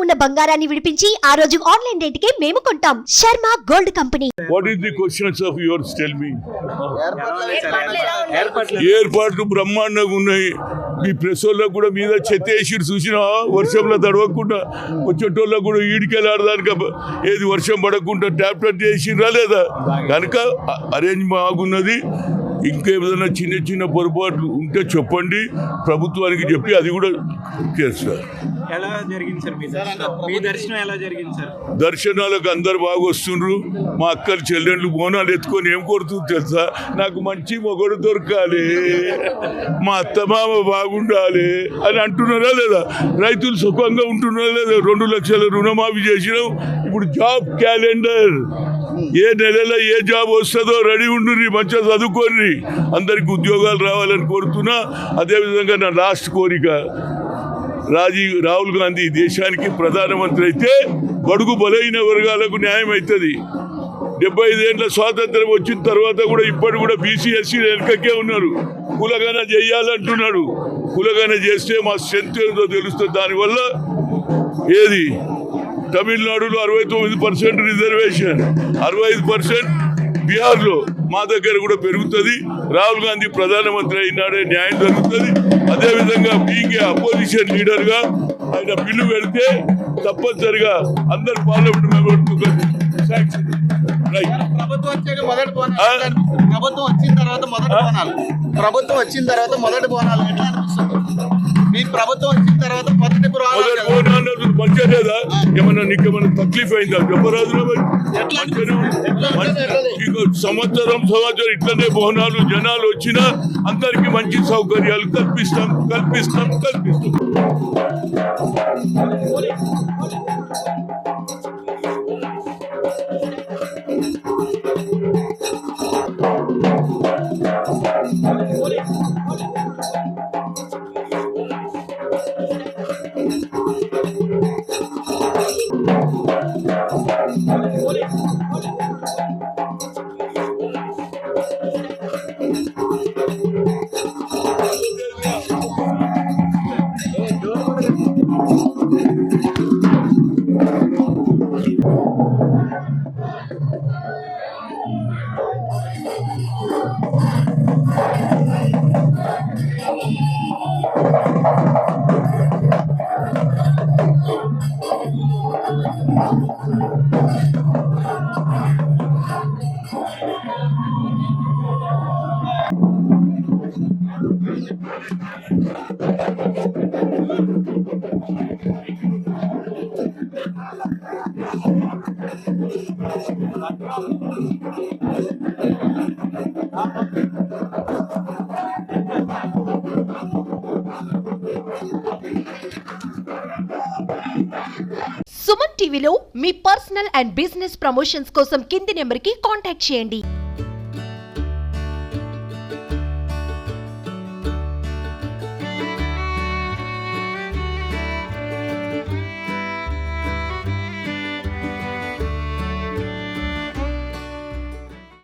ఉన్న బంగారాన్ని విడిపించి ఆ రోజు ఆన్లైన్ రేటుకే మేము కొంటాం. Sharma gold company. What is the questions of yours? Tell me. ఏర్పాట్లు బ్రహ్మాండంగా ఉన్నాయి. ఈ ప్రెస్ వాళ్ళకు కూడా మీద చెత్త వేసి చూసినా వర్షంలో తడవకుండా వచ్చేటోళ్ళకు కూడా ఈడికెళ్ళాడదానిక ఏది వర్షం పడకుండా ట్యాప్లెట్ చేసిరా లేదా కనుక అరేంజ్ బాగున్నది. ఇంకేదైనా చిన్న చిన్న పొరపాట్లు ఉంటే చెప్పండి, ప్రభుత్వానికి చెప్పి అది కూడా చేస్తారు. ఎలా జరిగింది సార్ మీ దర్శనం? ఎలా జరిగింది సార్? దర్శనాలకు అందరు బాగా వస్తుండ్రు. మా అక్కలు చెల్లెళ్ళు బోనాలు ఎత్తుకొని ఏం కొడుతుంది తెలుసా? నాకు మంచి మొగడు దొరకాలి, మా అత్తమామ బాగుండాలి అని అంటున్నారా లేదా? రైతులు సుఖంగా ఉంటున్నారా లేదా? 2 లక్షల రుణమాఫీ చేసినాం. ఇప్పుడు జాబ్ క్యాలెండర్, ఏ నెలలో ఏ జాబ్ వస్తుందో రెడీ ఉండుర్రి, మంచిగా చదువుకోర్రి, అందరికి ఉద్యోగాలు రావాలని కోరుతున్నా. అదేవిధంగా నా లాస్ట్ కోరిక, రాహుల్ గాంధీ దేశానికి ప్రధానమంత్రి అయితే బడుగు బలైన వర్గాలకు న్యాయం అవుతుంది. 75 ఏళ్ళ స్వాతంత్రం వచ్చిన తర్వాత కూడా ఇప్పటి కూడా బీసీ ఎస్సీ వెనుకకే ఉన్నారు. కులగన చేయాలంటున్నాడు. కులగన చేస్తే మా స్ట్రెంత్ ఏందో తెలుస్తుంది. దానివల్ల ఏది తమిళనాడులో 69% రిజర్వేషన్, 65% బీహార్లో, మా దగ్గర కూడా పెరుగుతుంది. రాహుల్ గాంధీ ప్రధానమంత్రి అయినాడే న్యాయం జరుగుతుంది. అదేవిధంగా బీయింగ్ అపోజిషన్ లీడర్గా ఆయన బిల్లు పెడితే తప్పనిసరిగా అందరు పార్లమెంట్ మెంబర్ ప్రభుత్వం వచ్చిన తర్వాత మొదటి బోనాలు ఎట్లా అనిపిస్తుంది? మీ ప్రభుత్వం వచ్చిన తర్వాత మొదటి బోనాలు మంచిగా లేదా? ఏమన్నా నీకేమన్నా తక్లీఫ్ అయిందా? చెప్పరాదు. సంవత్సరం ఇట్లనే బోనాలు జనాలు వచ్చినా అందరికి మంచి సౌకర్యాలు కల్పిస్తాం. సుమన్ టీవీలో మీ పర్సనల్ అండ్ బిజినెస్ ప్రమోషన్స్ కోసం కింది నెంబర్కి కాంటాక్ట్ చేయండి.